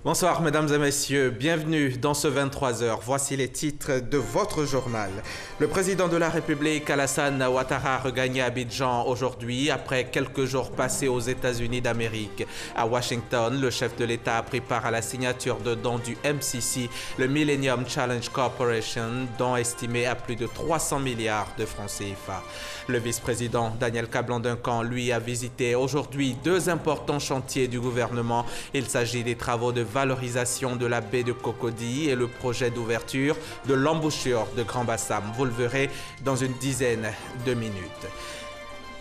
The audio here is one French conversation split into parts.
Bonsoir mesdames et messieurs, bienvenue dans ce 23 heures. Voici les titres de votre journal. Le président de la République, Alassane Ouattara, regagne Abidjan aujourd'hui après quelques jours passés aux États-Unis d'Amérique. À Washington, le chef de l'État a pris part à la signature de dons du MCC, le Millennium Challenge Corporation, don estimé à plus de 300 milliards de francs CFA. Le vice-président Daniel Kablan-Duncan, lui, a visité aujourd'hui deux importants chantiers du gouvernement. Il s'agit des travaux de valorisation de la baie de Cocody et le projet d'ouverture de l'embouchure de Grand Bassam. Vous le verrez dans une dizaine de minutes.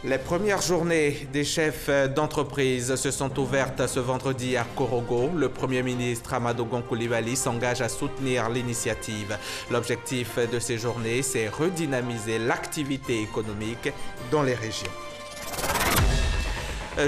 Les premières journées des chefs d'entreprise se sont ouvertes ce vendredi à Korogo. Le Premier ministre Amadou Gon Coulibaly s'engage à soutenir l'initiative. L'objectif de ces journées, c'est redynamiser l'activité économique dans les régions.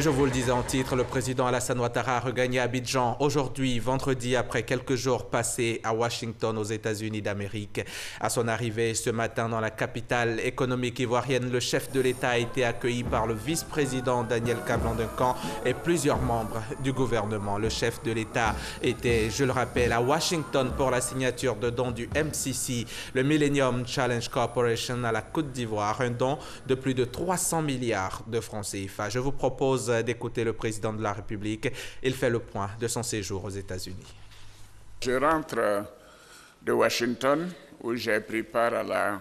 Je vous le disais en titre, le président Alassane Ouattara a regagné Abidjan aujourd'hui, vendredi, après quelques jours passés à Washington, aux États-Unis d'Amérique. À son arrivée ce matin dans la capitale économique ivoirienne, le chef de l'État a été accueilli par le vice-président Daniel Kablan-Duncan et plusieurs membres du gouvernement. Le chef de l'État était, je le rappelle, à Washington pour la signature de dons du MCC, le Millennium Challenge Corporation à la Côte d'Ivoire, un don de plus de 300 milliards de francs CFA. Je vous propose d'écouter le président de la République. Il fait le point de son séjour aux États-Unis. Je rentre de Washington où j'ai pris part à la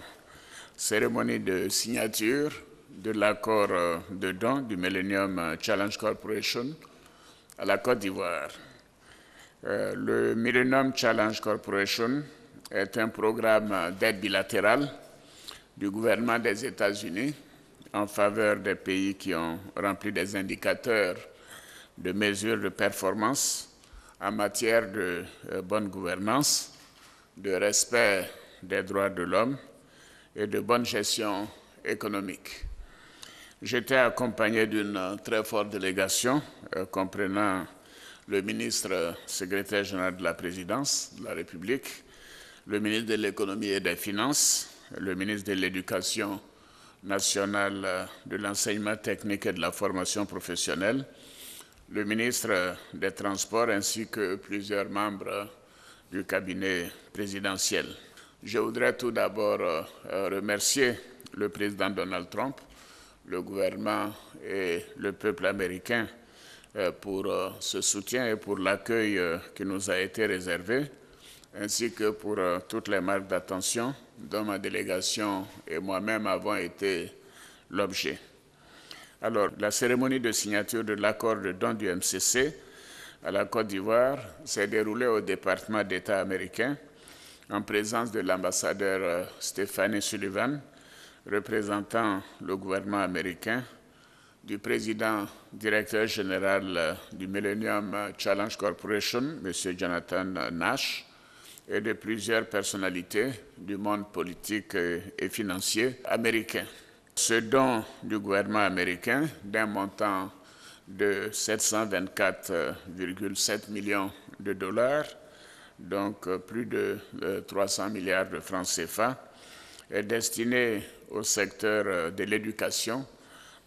cérémonie de signature de l'accord de don du Millennium Challenge Corporation à la Côte d'Ivoire. Le Millennium Challenge Corporation est un programme d'aide bilatérale du gouvernement des États-Unis en faveur des pays qui ont rempli des indicateurs de mesure de performance en matière de bonne gouvernance, de respect des droits de l'homme et de bonne gestion économique. J'étais accompagné d'une très forte délégation comprenant le ministre secrétaire général de la présidence de la République, le ministre de l'économie et des finances, le ministre de l'éducation national de l'enseignement technique et de la formation professionnelle, le ministre des Transports ainsi que plusieurs membres du cabinet présidentiel. Je voudrais tout d'abord remercier le président Donald Trump, le gouvernement et le peuple américain pour ce soutien et pour l'accueil qui nous a été réservé, ainsi que pour toutes les marques d'attention dont ma délégation et moi-même avons été l'objet. Alors, la cérémonie de signature de l'accord de don du MCC à la Côte d'Ivoire s'est déroulée au département d'État américain en présence de l'ambassadeur Stephanie Sullivan, représentant le gouvernement américain, du président directeur général du Millennium Challenge Corporation, M. Jonathan Nash, et de plusieurs personnalités du monde politique et financier américain. Ce don du gouvernement américain d'un montant de 724,7 millions de dollars, donc plus de 300 milliards de francs CFA, est destiné au secteur de l'éducation,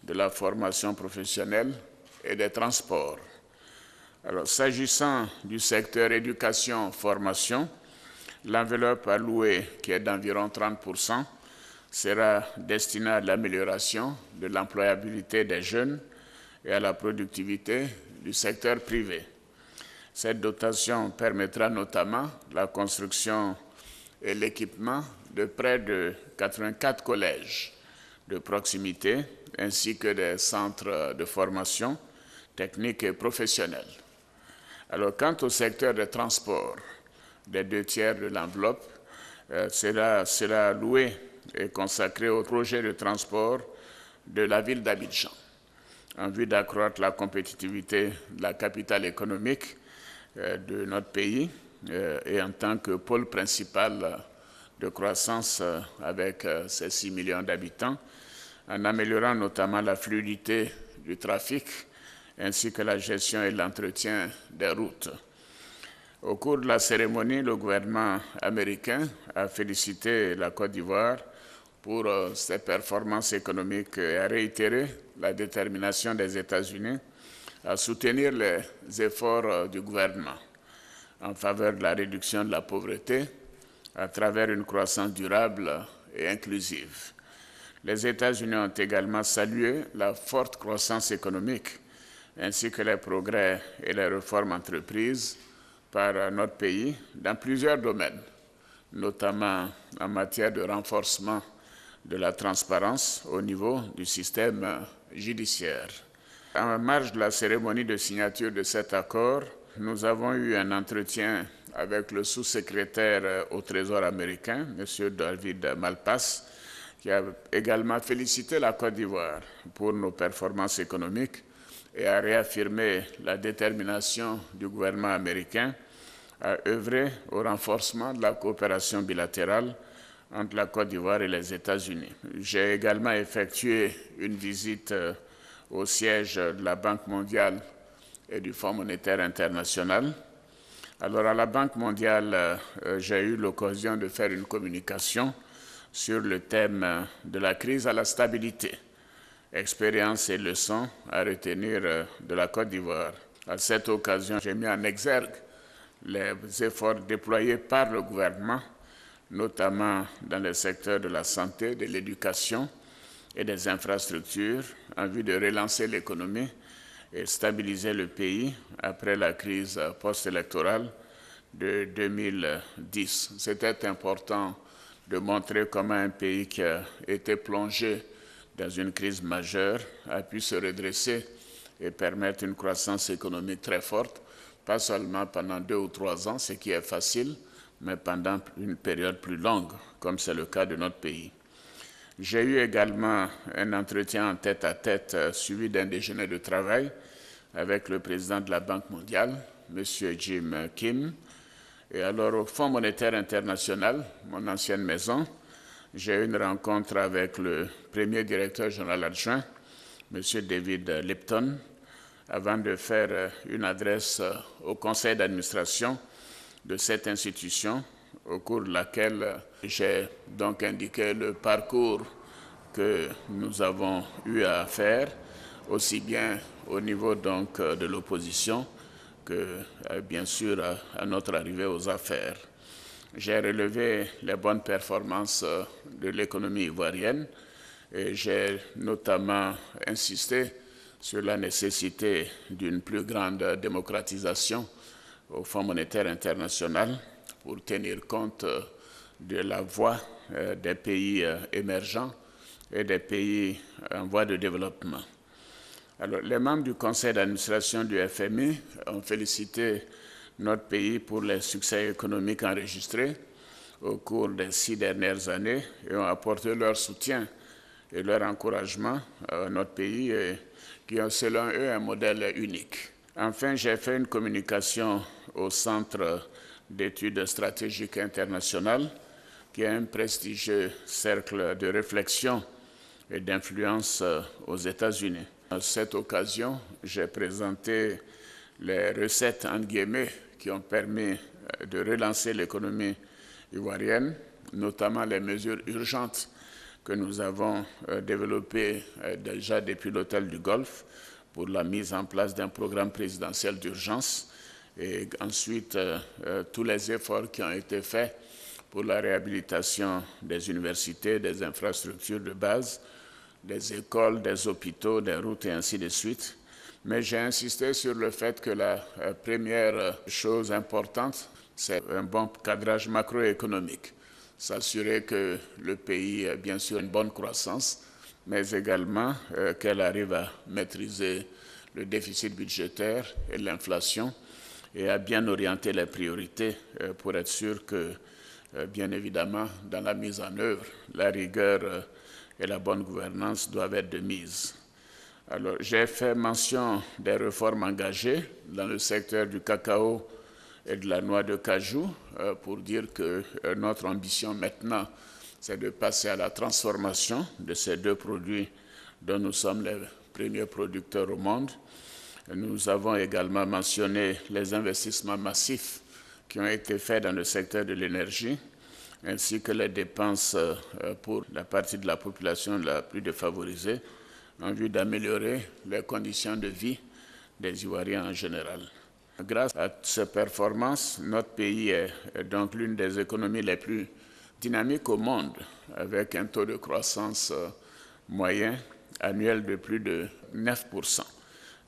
de la formation professionnelle et des transports. Alors, s'agissant du secteur éducation-formation, l'enveloppe allouée, qui est d'environ 30%, sera destinée à l'amélioration de l'employabilité des jeunes et à la productivité du secteur privé. Cette dotation permettra notamment la construction et l'équipement de près de 84 collèges de proximité ainsi que des centres de formation technique et professionnelle. Alors, quant au secteur des transports, des 2/3 de l'enveloppe sera alloué et consacré au projet de transport de la ville d'Abidjan en vue d'accroître la compétitivité de la capitale économique de notre pays et en tant que pôle principal de croissance avec ses 6 millions d'habitants, en améliorant notamment la fluidité du trafic ainsi que la gestion et l'entretien des routes. Au cours de la cérémonie, le gouvernement américain a félicité la Côte d'Ivoire pour ses performances économiques et a réitéré la détermination des États-Unis à soutenir les efforts du gouvernement. en faveur de la réduction de la pauvreté à travers une croissance durable et inclusive. Les États-Unis ont également salué la forte croissance économique ainsi que les progrès et les réformes entreprises par notre pays dans plusieurs domaines, notamment en matière de renforcement de la transparence au niveau du système judiciaire. En marge de la cérémonie de signature de cet accord, nous avons eu un entretien avec le sous-secrétaire au Trésor américain, M. David Malpass, qui a également félicité la Côte d'Ivoire pour nos performances économiques et a réaffirmé la détermination du gouvernement américain à œuvrer au renforcement de la coopération bilatérale entre la Côte d'Ivoire et les États-Unis. J'ai également effectué une visite au siège de la Banque mondiale et du Fonds monétaire international. Alors à la Banque mondiale, j'ai eu l'occasion de faire une communication sur le thème de la crise à la stabilité, expériences et leçons à retenir de la Côte d'Ivoire. À cette occasion, j'ai mis en exergue les efforts déployés par le gouvernement, notamment dans le secteur de la santé, de l'éducation et des infrastructures, en vue de relancer l'économie et stabiliser le pays après la crise post-électorale de 2010. C'était important de montrer comment un pays qui a été plongé dans une crise majeure a pu se redresser et permettre une croissance économique très forte, pas seulement pendant 2 ou 3 ans, ce qui est facile, mais pendant une période plus longue, comme c'est le cas de notre pays. J'ai eu également un entretien en tête-à-tête suivi d'un déjeuner de travail avec le président de la Banque mondiale, M. Jim Kim. Et alors au Fonds monétaire international, mon ancienne maison, j'ai eu une rencontre avec le premier directeur général adjoint, M. David Lipton, avant de faire une adresse au conseil d'administration de cette institution, au cours de laquelle j'ai donc indiqué le parcours que nous avons eu à faire, aussi bien au niveau donc de l'opposition que bien sûr à notre arrivée aux affaires. J'ai relevé les bonnes performances de l'économie ivoirienne et j'ai notamment insisté sur la nécessité d'une plus grande démocratisation au Fonds monétaire international pour tenir compte de la voix des pays émergents et des pays en voie de développement. Alors, les membres du conseil d'administration du FMI ont félicité notre pays pour les succès économiques enregistrés au cours des 6 dernières années et ont apporté leur soutien et leur encouragement à notre pays qui ont selon eux un modèle unique. Enfin, j'ai fait une communication au Centre d'études stratégiques internationales, qui est un prestigieux cercle de réflexion et d'influence aux États-Unis. À cette occasion, j'ai présenté les recettes entre guillemets qui ont permis de relancer l'économie ivoirienne, notamment les mesures urgentes que nous avons développées déjà depuis l'Hôtel du Golfe pour la mise en place d'un programme présidentiel d'urgence et ensuite tous les efforts qui ont été faits pour la réhabilitation des universités, des infrastructures de base, des écoles, des hôpitaux, des routes et ainsi de suite. Mais j'ai insisté sur le fait que la première chose importante, c'est un bon cadrage macroéconomique. S'assurer que le pays ait bien sûr une bonne croissance, mais également qu'elle arrive à maîtriser le déficit budgétaire et l'inflation et à bien orienter les priorités pour être sûr que, bien évidemment, dans la mise en œuvre, la rigueur et la bonne gouvernance doivent être de mise. Alors, j'ai fait mention des réformes engagées dans le secteur du cacao et de la noix de cajou pour dire que notre ambition maintenant, c'est de passer à la transformation de ces 2 produits dont nous sommes les premiers producteurs au monde. Nous avons également mentionné les investissements massifs qui ont été faits dans le secteur de l'énergie, ainsi que les dépenses pour la partie de la population la plus défavorisée, en vue d'améliorer les conditions de vie des Ivoiriens en général. Grâce à ces performances, notre pays est donc l'une des économies les plus dynamiques au monde, avec un taux de croissance moyen annuel de plus de 9%.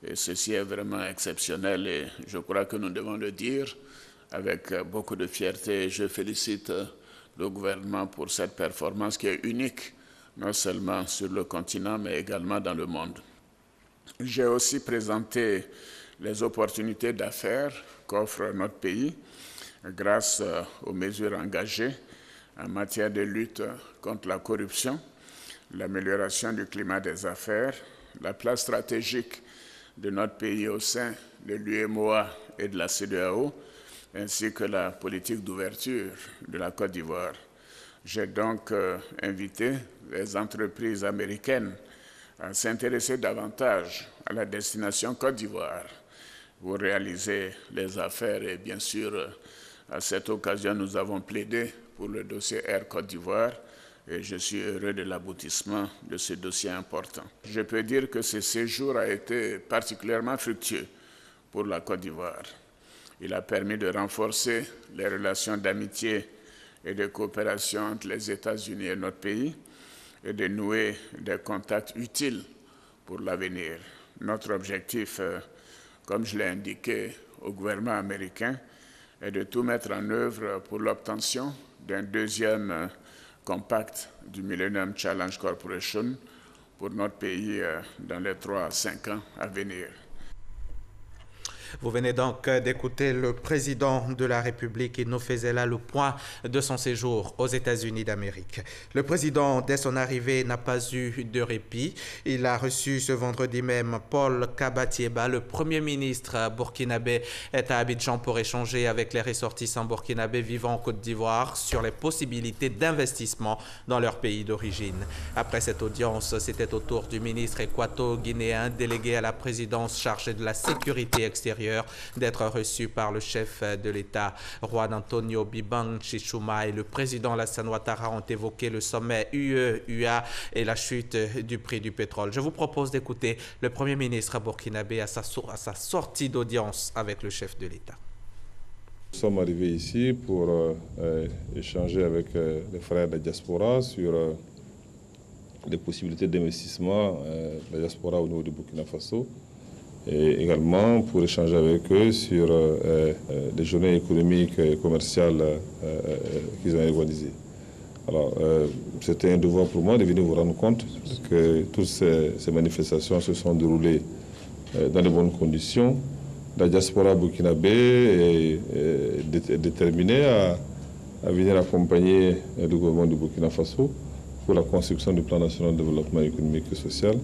Et ceci est vraiment exceptionnel et je crois que nous devons le dire avec beaucoup de fierté. Je félicite le gouvernement pour cette performance qui est unique, non seulement sur le continent, mais également dans le monde. J'ai aussi présenté les opportunités d'affaires qu'offre notre pays grâce aux mesures engagées en matière de lutte contre la corruption, l'amélioration du climat des affaires, la place stratégique de notre pays au sein de l'UEMOA et de la CEDEAO, ainsi que la politique d'ouverture de la Côte d'Ivoire. J'ai donc invité les entreprises américaines à s'intéresser davantage à la destination Côte d'Ivoire pour réaliser les affaires et bien sûr, à cette occasion, nous avons plaidé pour le dossier Air Côte d'Ivoire et je suis heureux de l'aboutissement de ce dossier important. Je peux dire que ce séjour a été particulièrement fructueux pour la Côte d'Ivoire. Il a permis de renforcer les relations d'amitié et de coopération entre les États-Unis et notre pays et de nouer des contacts utiles pour l'avenir. Notre objectif, comme je l'ai indiqué au gouvernement américain, est de tout mettre en œuvre pour l'obtention d'un deuxième compact du Millennium Challenge Corporation pour notre pays dans les 3 à 5 ans à venir. Vous venez donc d'écouter le président de la République. Il nous faisait là le point de son séjour aux États-Unis d'Amérique. Le président, dès son arrivée, n'a pas eu de répit. Il a reçu ce vendredi même Paul Kabatieba, le premier ministre burkinabé, est à Abidjan pour échanger avec les ressortissants burkinabés vivant en Côte d'Ivoire sur les possibilités d'investissement dans leur pays d'origine. Après cette audience, c'était au tour du ministre équato-guinéen délégué à la présidence chargé de la sécurité extérieure d'être reçu par le chef de l'État. Juan Antonio Bibang Chichuma et le président Alassane Ouattara ont évoqué le sommet UE-UA et la chute du prix du pétrole. Je vous propose d'écouter le Premier ministre burkinabé à sa sortie d'audience avec le chef de l'État. Nous sommes arrivés ici pour échanger avec les frères de la diaspora sur les possibilités d'investissement de la diaspora au niveau du Burkina Faso, et également pour échanger avec eux sur les journées économiques et commerciales qu'ils ont organisées. Alors, c'était un devoir pour moi de venir vous rendre compte que toutes ces manifestations se sont déroulées dans de bonnes conditions. La diaspora burkinabé est déterminée à venir accompagner le gouvernement du Burkina Faso pour la construction du plan national de développement économique et social.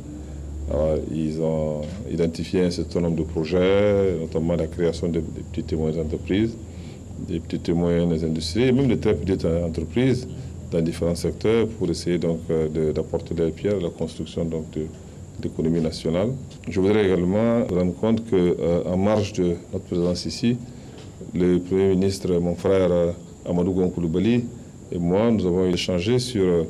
Alors, ils ont identifié un certain nombre de projets, notamment la création de petites et moyennes entreprises, des petites et moyennes industries, et même de très petites entreprises dans différents secteurs pour essayer donc d'apporter leur pierre à la construction donc, de l'économie nationale. Je voudrais également rendre compte qu'en marge de notre présence ici, le Premier ministre, mon frère Amadou Gon Coulibaly et moi, nous avons échangé sur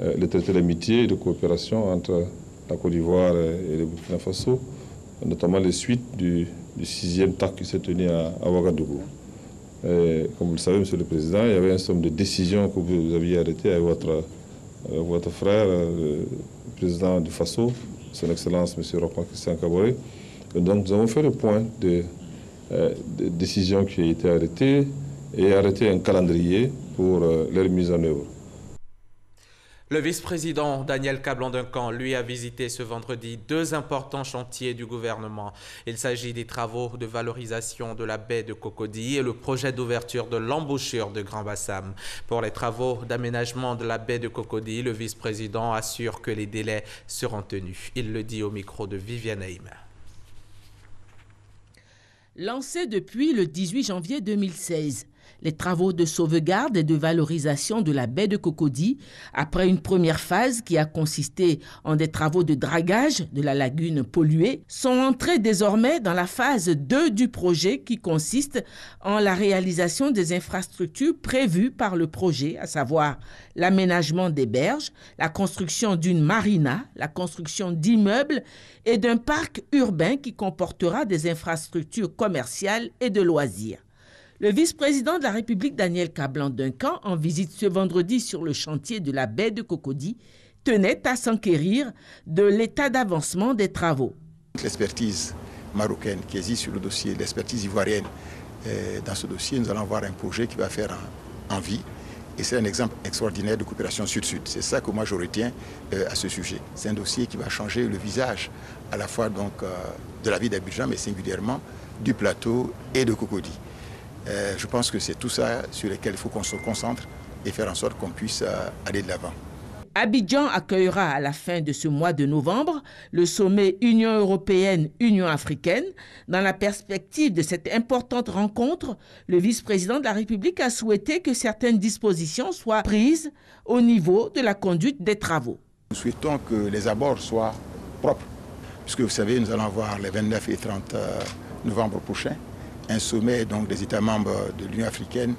le traité d'amitié et de coopération entre la Côte d'Ivoire et le Burkina Faso, notamment les suites du 6e TAC qui s'est tenu à Ouagadougou. Comme vous le savez, Monsieur le Président, il y avait un certain nombre de décisions que vous aviez arrêtées avec votre frère, le président du Faso, Son Excellence M. Roch-Marc Christian Kaboré. Donc nous avons fait le point de décisions qui ont été arrêtées et arrêté un calendrier pour leur mise en œuvre. Le vice-président Daniel Kablan-Duncan, lui, a visité ce vendredi 2 importants chantiers du gouvernement. Il s'agit des travaux de valorisation de la baie de Cocody et le projet d'ouverture de l'embouchure de Grand Bassam. Pour les travaux d'aménagement de la baie de Cocody, le vice-président assure que les délais seront tenus. Il le dit au micro de Viviane Haïm. Lancé depuis le 18 janvier 2016, Les travaux de sauvegarde et de valorisation de la baie de Cocody, après une première phase qui a consisté en des travaux de dragage de la lagune polluée, sont entrés désormais dans la phase 2 du projet qui consiste en la réalisation des infrastructures prévues par le projet, à savoir l'aménagement des berges, la construction d'une marina, la construction d'immeubles et d'un parc urbain qui comportera des infrastructures commerciales et de loisirs. Le vice-président de la République, Daniel Kablan-Duncan, en visite ce vendredi sur le chantier de la baie de Cocody, tenait à s'enquérir de l'état d'avancement des travaux. L'expertise marocaine qui existe sur le dossier, l'expertise ivoirienne dans ce dossier, nous allons avoir un projet qui va faire en vie. Et c'est un exemple extraordinaire de coopération sud-sud. C'est ça que moi je retiens à ce sujet. C'est un dossier qui va changer le visage à la fois donc, de la ville d'Abidjan, mais singulièrement du plateau et de Cocody. Je pense que c'est tout ça sur lequel il faut qu'on se concentre et faire en sorte qu'on puisse aller de l'avant. Abidjan accueillera à la fin de ce mois de novembre le sommet Union européenne-Union africaine. Dans la perspective de cette importante rencontre, le vice-président de la République a souhaité que certaines dispositions soient prises au niveau de la conduite des travaux. Nous souhaitons que les abords soient propres, puisque vous savez, nous allons avoir les 29 et 30 novembre prochains un sommet donc, des États membres de l'Union africaine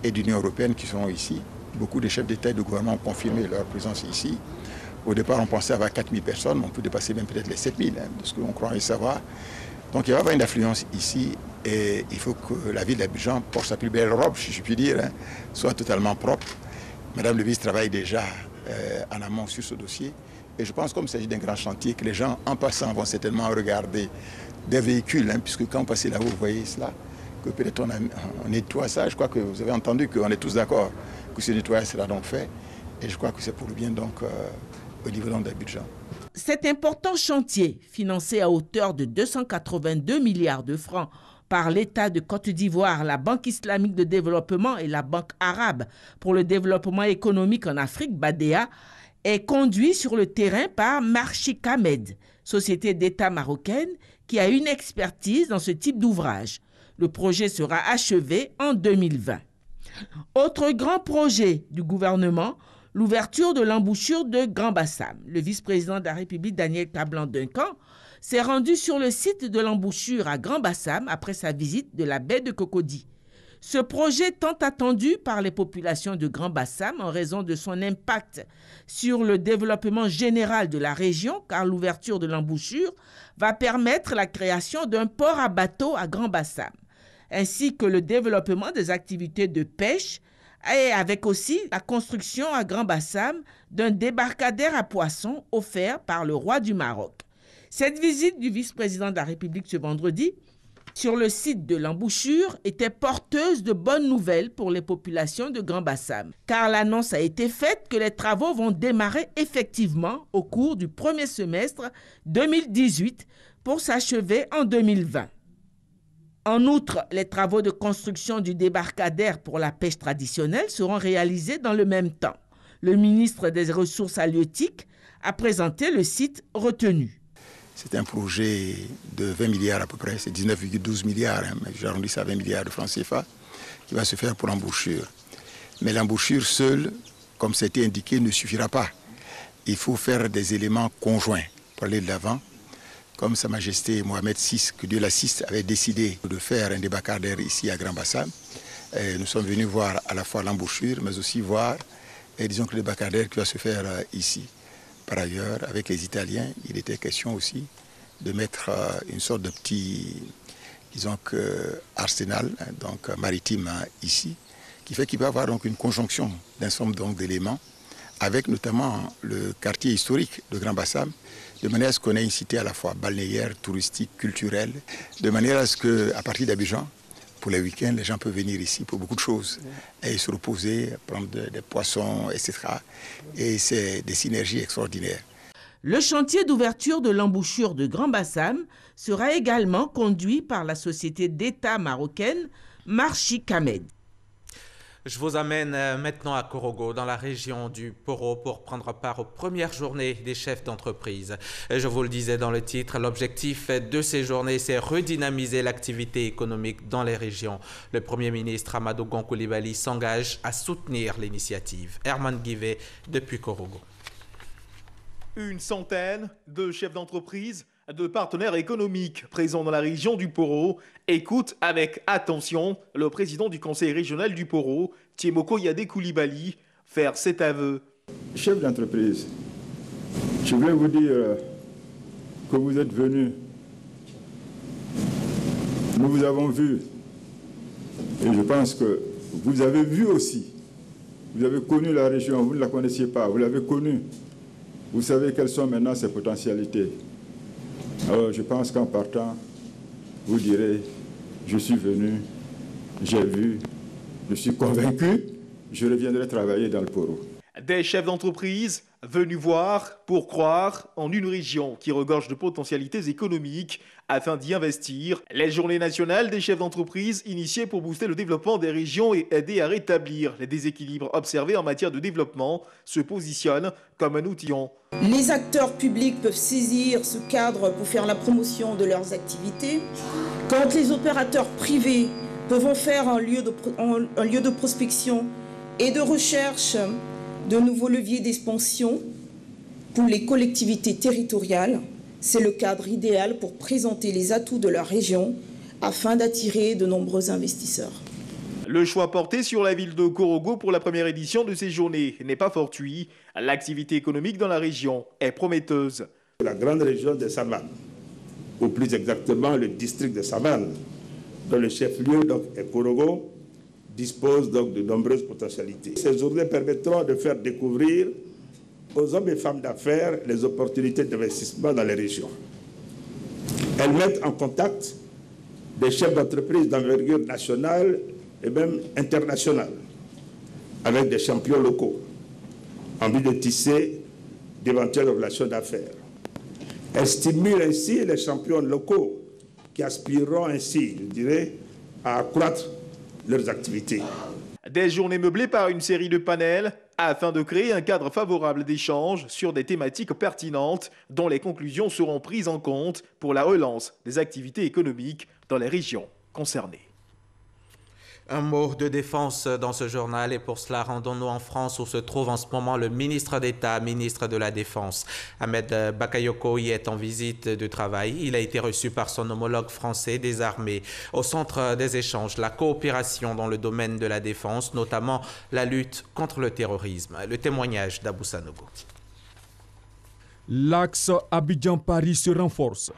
et de l'Union européenne qui seront ici. Beaucoup de chefs d'État et de gouvernement ont confirmé leur présence ici. Au départ, on pensait avoir 4000 personnes, mais on peut dépasser même peut-être les 7000, de ce qu'on croyait savoir. Donc il va y avoir une affluence ici et il faut que la ville d'Abidjan porte sa plus belle robe, si je puis dire, soit totalement propre. Madame le ministre travaille déjà en amont sur ce dossier. Et je pense, comme il s'agit d'un grand chantier, que les gens, en passant, vont certainement regarder des véhicules, puisque quand on passe là-haut, vous voyez cela, que peut-être on nettoie ça. Je crois que vous avez entendu qu'on est tous d'accord que ce nettoyage sera donc fait. Et je crois que c'est pour le bien donc au niveau d'Abidjan. Cet important chantier, financé à hauteur de 282 milliards de francs par l'État de Côte d'Ivoire, la Banque islamique de développement et la Banque arabe pour le développement économique en Afrique, BADEA, est conduit sur le terrain par Marchik Ahmed, société d'État marocaine qui a une expertise dans ce type d'ouvrage. Le projet sera achevé en 2020. Autre grand projet du gouvernement, l'ouverture de l'embouchure de Grand Bassam. Le vice-président de la République, Daniel Kablan-Duncan, s'est rendu sur le site de l'embouchure à Grand Bassam après sa visite de la baie de Cocody. Ce projet tant attendu par les populations de Grand Bassam en raison de son impact sur le développement général de la région, car l'ouverture de l'embouchure va permettre la création d'un port à bateau à Grand Bassam, ainsi que le développement des activités de pêche et avec aussi la construction à Grand Bassam d'un débarcadère à poissons offert par le roi du Maroc. Cette visite du vice-président de la République ce vendredi sur le site de l'embouchure était porteuse de bonnes nouvelles pour les populations de Grand Bassam, car l'annonce a été faite que les travaux vont démarrer effectivement au cours du premier semestre 2018 pour s'achever en 2020. En outre, les travaux de construction du débarcadère pour la pêche traditionnelle seront réalisés dans le même temps. Le ministre des Ressources halieutiques a présenté le site retenu. C'est un projet de 20 milliards à peu près, c'est 19,12 milliards, mais j'arrondis ça à 20 milliards de francs CFA, qui va se faire pour l'embouchure. Mais l'embouchure seule, comme c'était indiqué, ne suffira pas. Il faut faire des éléments conjoints pour aller de l'avant. Comme Sa Majesté Mohamed VI, que Dieu l'assiste, avait décidé de faire un débarcadère ici à Grand Bassam. Nous sommes venus voir à la fois l'embouchure, mais aussi voir, disons que le débarcadère qui va se faire ici. Par ailleurs, avec les Italiens, il était question aussi de mettre une sorte de petit, disons que, arsenal donc, maritime ici, qui fait qu'il va y avoir donc une conjonction d'un certain nombre d'éléments, avec notamment le quartier historique de Grand Bassam, de manière à ce qu'on ait une cité à la fois balnéaire, touristique, culturelle, de manière à ce qu'à partir d'Abidjan, pour les week-ends, les gens peuvent venir ici pour beaucoup de choses et se reposer, prendre des poissons, etc. Et c'est des synergies extraordinaires. Le chantier d'ouverture de l'embouchure de Grand Bassam sera également conduit par la société d'État marocaine Marchik Ahmed. Je vous amène maintenant à Korogo, dans la région du Poro, pour prendre part aux premières journées des chefs d'entreprise. Je vous le disais dans le titre, l'objectif de ces journées, c'est redynamiser l'activité économique dans les régions. Le Premier ministre Amadou Gon Coulibaly s'engage à soutenir l'initiative. Herman Guivet, depuis Korogo. Une centaine de chefs d'entreprise, de partenaires économiques présents dans la région du Poro écoutent avec attention le président du conseil régional du Poro, Tiemoko Yadé Coulibaly, faire cet aveu. Chef d'entreprise, je voulais vous dire que vous êtes venus. Nous vous avons vu. Et je pense que vous avez vu aussi. Vous avez connu la région, vous ne la connaissiez pas, vous l'avez connue. Vous savez quelles sont maintenant ses potentialités. Alors je pense qu'en partant, vous direz, je suis venu, j'ai vu, je suis convaincu, je reviendrai travailler dans le Poro. Des chefs d'entreprise venus voir pour croire en une région qui regorge de potentialités économiques afin d'y investir. Les journées nationales des chefs d'entreprise initiées pour booster le développement des régions et aider à rétablir les déséquilibres observés en matière de développement se positionnent comme un outil. Les acteurs publics peuvent saisir ce cadre pour faire la promotion de leurs activités. Quand les opérateurs privés peuvent faire un lieu de prospection et de recherche de nouveaux leviers d'expansion pour les collectivités territoriales, c'est le cadre idéal pour présenter les atouts de leur région afin d'attirer de nombreux investisseurs. Le choix porté sur la ville de Korogo pour la première édition de ces journées n'est pas fortuit. L'activité économique dans la région est prometteuse. La grande région de Savanes, ou plus exactement le district de Savanes, dont le chef-lieu est Korogo, dispose donc de nombreuses potentialités. Ces journées permettront de faire découvrir aux hommes et femmes d'affaires les opportunités d'investissement dans les régions. Elles mettent en contact des chefs d'entreprise d'envergure nationale et même internationale avec des champions locaux en vue de tisser d'éventuelles relations d'affaires. Elles stimulent ainsi les champions locaux qui aspireront ainsi, je dirais, à accroître leurs activités. Des journées meublées par une série de panels afin de créer un cadre favorable d'échange sur des thématiques pertinentes dont les conclusions seront prises en compte pour la relance des activités économiques dans les régions concernées. Un mot de défense dans ce journal et pour cela, rendons-nous en France où se trouve en ce moment le ministre d'État, ministre de la Défense. Ahmed Bakayoko y est en visite de travail. Il a été reçu par son homologue français des armées. Au centre des échanges, la coopération dans le domaine de la défense, notamment la lutte contre le terrorisme. Le témoignage d'Abou Sanogo. L'axe Abidjan-Paris se renforce.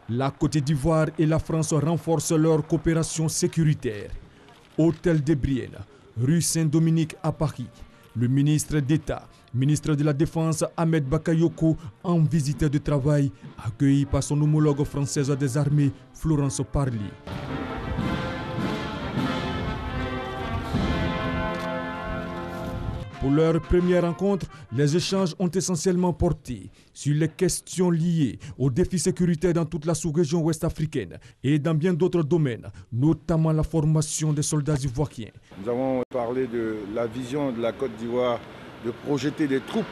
La Côte d'Ivoire et la France renforcent leur coopération sécuritaire. Hôtel de Brienne, rue Saint-Dominique à Paris. Le ministre d'État, ministre de la Défense Ahmed Bakayoko, en visite de travail, accueilli par son homologue française des armées, Florence Parly. Pour leur première rencontre, les échanges ont essentiellement porté sur les questions liées aux défis sécuritaires dans toute la sous-région ouest-africaine et dans bien d'autres domaines, notamment la formation des soldats ivoiriens. Nous avons parlé de la vision de la Côte d'Ivoire de projeter des troupes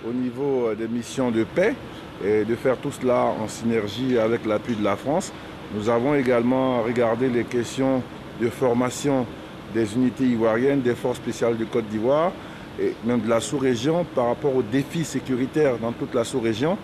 au niveau des missions de paix et de faire tout cela en synergie avec l'appui de la France. Nous avons également regardé les questions de formation des unités ivoiriennes, des forces spéciales de Côte d'Ivoire, et même de la sous-région par rapport aux défis sécuritaires dans toute la sous-région.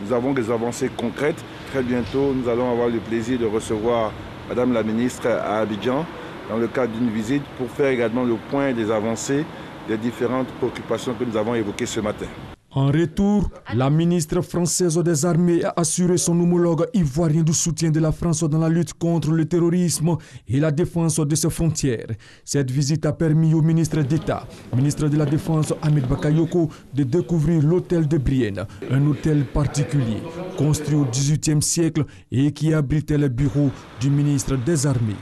Nous avons des avancées concrètes. Très bientôt, nous allons avoir le plaisir de recevoir Madame la ministre à Abidjan dans le cadre d'une visite pour faire également le point des avancées des différentes préoccupations que nous avons évoquées ce matin. En retour, la ministre française des Armées a assuré son homologue ivoirien du soutien de la France dans la lutte contre le terrorisme et la défense de ses frontières. Cette visite a permis au ministre d'État, ministre de la Défense Ahmed Bakayoko, de découvrir l'hôtel de Brienne, un hôtel particulier, construit au XVIIIe siècle et qui abritait le bureau du ministre des Armées.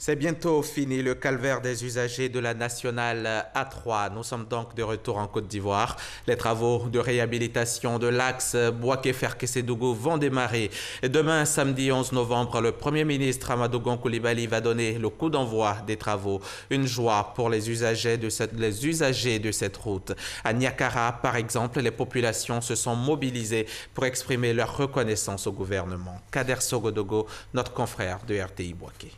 C'est bientôt fini le calvaire des usagers de la nationale A3. Nous sommes donc de retour en Côte d'Ivoire. Les travaux de réhabilitation de l'axe Bouaké-Ferkessédougou vont démarrer. Demain, samedi 11 novembre, le Premier ministre Amadou Gon Coulibaly va donner le coup d'envoi des travaux. Une joie pour les usagers de cette route. À Niakara, par exemple, les populations se sont mobilisées pour exprimer leur reconnaissance au gouvernement. Kader Sogodogo, notre confrère de RTI Bouaké.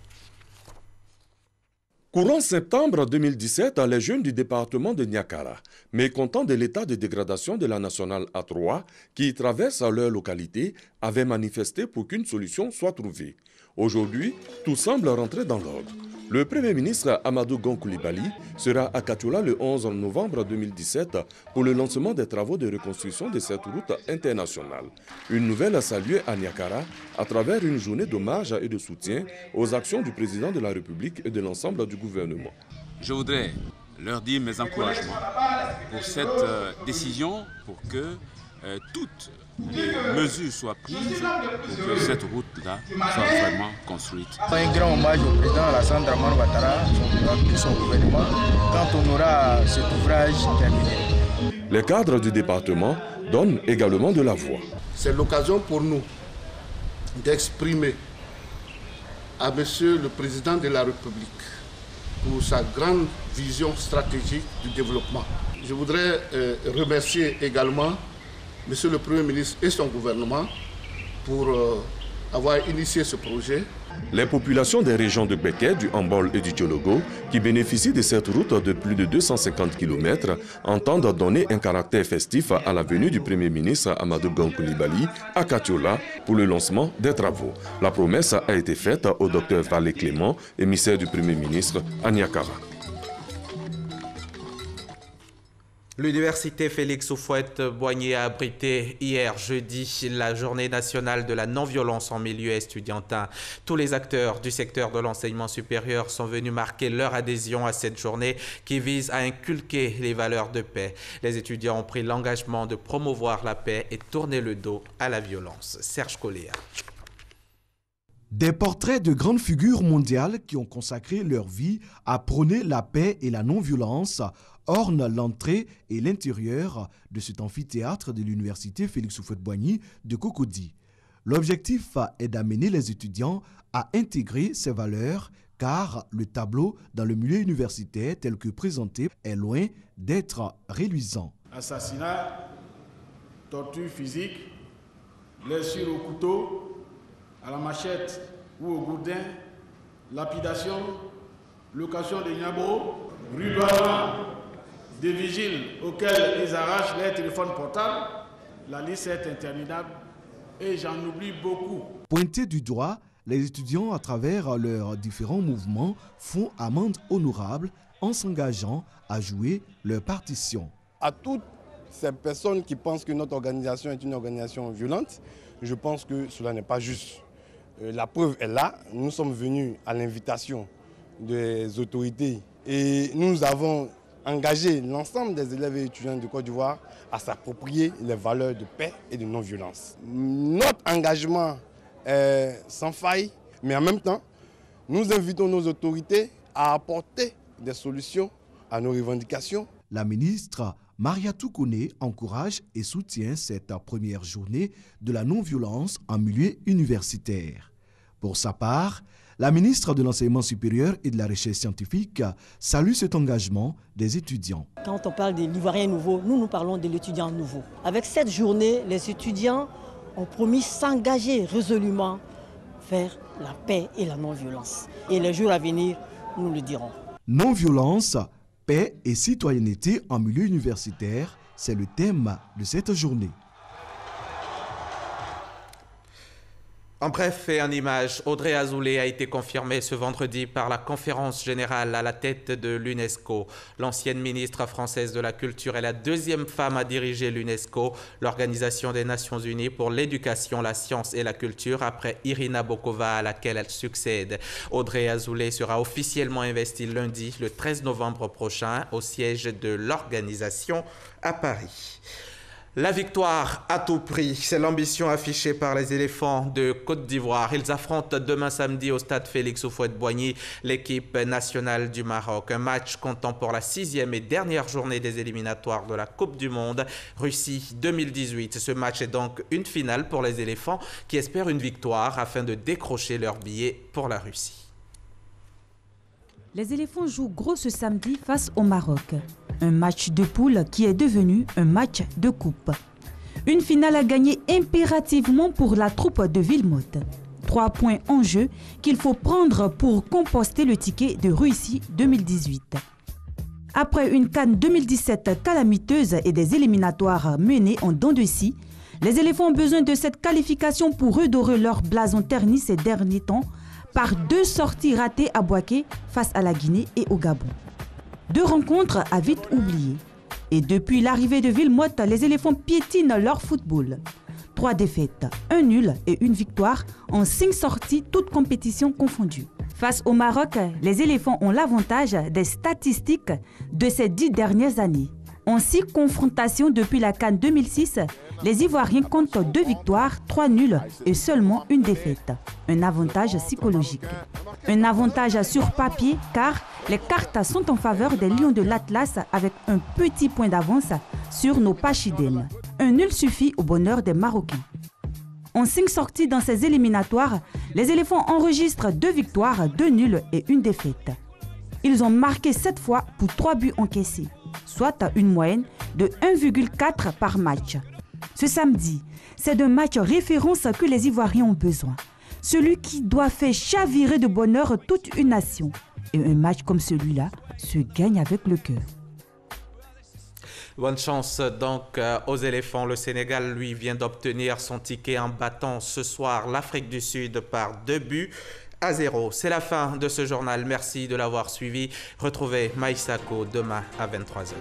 Courant septembre 2017, les jeunes du département de Niakara, mécontents de l'état de dégradation de la nationale A3 qui traverse leur localité, avaient manifesté pour qu'une solution soit trouvée. Aujourd'hui, tout semble rentrer dans l'ordre. Le Premier ministre Amadou Gon Coulibaly sera à Katiola le 11 novembre 2017 pour le lancement des travaux de reconstruction de cette route internationale. Une nouvelle saluée à Niakara à travers une journée d'hommage et de soutien aux actions du président de la République et de l'ensemble du gouvernement. Je voudrais leur dire mes encouragements pour cette décision, pour que toutes les mesures soient prises pour que cette route-là soit vraiment construite. Un grand hommage au président Alassane Dramane Ouattara et son gouvernement quand on aura cet ouvrage terminé. Les cadres du département donnent également de la voix. C'est l'occasion pour nous d'exprimer à Monsieur le Président de la République pour sa grande vision stratégique du développement. Je voudrais remercier également Monsieur le Premier ministre et son gouvernement pour avoir initié ce projet. Les populations des régions de Béké, du Hambol et du Tiologo, qui bénéficient de cette route de plus de 250 km, entendent donner un caractère festif à la venue du Premier ministre Amadou Gon Coulibaly à Katiola pour le lancement des travaux. La promesse a été faite au Dr Valé Clément, émissaire du Premier ministre à Niakara. L'université Félix Houphouët-Boigny a abrité hier jeudi la journée nationale de la non-violence en milieu estudiantin. Tous les acteurs du secteur de l'enseignement supérieur sont venus marquer leur adhésion à cette journée qui vise à inculquer les valeurs de paix. Les étudiants ont pris l'engagement de promouvoir la paix et tourner le dos à la violence. Serge Coléa. Des portraits de grandes figures mondiales qui ont consacré leur vie à prôner la paix et la non-violence ornent l'entrée et l'intérieur de cet amphithéâtre de l'université Félix Houphouët-Boigny de Cocody. L'objectif est d'amener les étudiants à intégrer ces valeurs car le tableau dans le milieu universitaire tel que présenté est loin d'être reluisant. Assassinat, torture physique, blessure au couteau, à la machette ou au gourdin, lapidation, location de Niabo, rudoiement, des vigiles auxquels ils arrachent leurs téléphones portables, la liste est interminable et j'en oublie beaucoup. Pointés du doigt, les étudiants à travers leurs différents mouvements font amende honorable en s'engageant à jouer leur partition. À toutes ces personnes qui pensent que notre organisation est une organisation violente, je pense que cela n'est pas juste. La preuve est là, nous sommes venus à l'invitation des autorités et nous avons engagé l'ensemble des élèves et étudiants de Côte d'Ivoire à s'approprier les valeurs de paix et de non-violence. Notre engagement est sans faille, mais en même temps, nous invitons nos autorités à apporter des solutions à nos revendications. La ministre Mariatou Kone encourage et soutient cette première journée de la non-violence en milieu universitaire. Pour sa part, la ministre de l'Enseignement supérieur et de la Recherche scientifique salue cet engagement des étudiants. Quand on parle de l'Ivoirien nouveau, nous parlons de l'étudiant nouveau. Avec cette journée, les étudiants ont promis s'engager résolument vers la paix et la non-violence. Et les jours à venir, nous le dirons. Non-violence, paix et citoyenneté en milieu universitaire, c'est le thème de cette journée. En bref et en images, Audrey Azoulay a été confirmée ce vendredi par la conférence générale à la tête de l'UNESCO. L'ancienne ministre française de la Culture est la deuxième femme à diriger l'UNESCO, l'Organisation des Nations Unies pour l'éducation, la science et la culture, après Irina Bokova à laquelle elle succède. Audrey Azoulay sera officiellement investie lundi, le 13 novembre prochain, au siège de l'organisation à Paris. La victoire à tout prix, c'est l'ambition affichée par les éléphants de Côte d'Ivoire. Ils affrontent demain samedi au stade Félix Houphouët-Boigny l'équipe nationale du Maroc. Un match comptant pour la 6e et dernière journée des éliminatoires de la Coupe du Monde Russie 2018. Ce match est donc une finale pour les éléphants qui espèrent une victoire afin de décrocher leur billet pour la Russie. Les éléphants jouent gros ce samedi face au Maroc. Un match de poule qui est devenu un match de coupe. Une finale à gagner impérativement pour la troupe de Villemotte. 3 points en jeu qu'il faut prendre pour composter le ticket de Russie 2018. Après une CAN 2017 calamiteuse et des éliminatoires menés en dents de scie, les éléphants ont besoin de cette qualification pour redorer leur blason terni ces derniers temps par 2 sorties ratées à Bouaké face à la Guinée et au Gabon. 2 rencontres à vite oubliées. Et depuis l'arrivée de Villemotte, les éléphants piétinent leur football. 3 défaites, 1 nul et 1 victoire en 5 sorties, toutes compétitions confondues. Face au Maroc, les éléphants ont l'avantage des statistiques de ces 10 dernières années. En 6 confrontations depuis la CAN 2006, les Ivoiriens comptent 2 victoires, 3 nuls et seulement 1 défaite. Un avantage psychologique. Un avantage sur papier car les cartes sont en faveur des Lions de l'Atlas avec un petit point d'avance sur nos Pachidènes. Un nul suffit au bonheur des Marocains. En 5 sorties dans ces éliminatoires, les éléphants enregistrent 2 victoires, 2 nuls et 1 défaite. Ils ont marqué 7 fois pour 3 buts encaissés, soit une moyenne de 1,4 par match. Ce samedi, c'est d'un match référence que les Ivoiriens ont besoin. Celui qui doit faire chavirer de bonheur toute une nation. Et un match comme celui-là se gagne avec le cœur. Bonne chance donc aux éléphants. Le Sénégal, lui, vient d'obtenir son ticket en battant ce soir l'Afrique du Sud par 2-0. C'est la fin de ce journal. Merci de l'avoir suivi. Retrouvez Maïsako demain à 23h.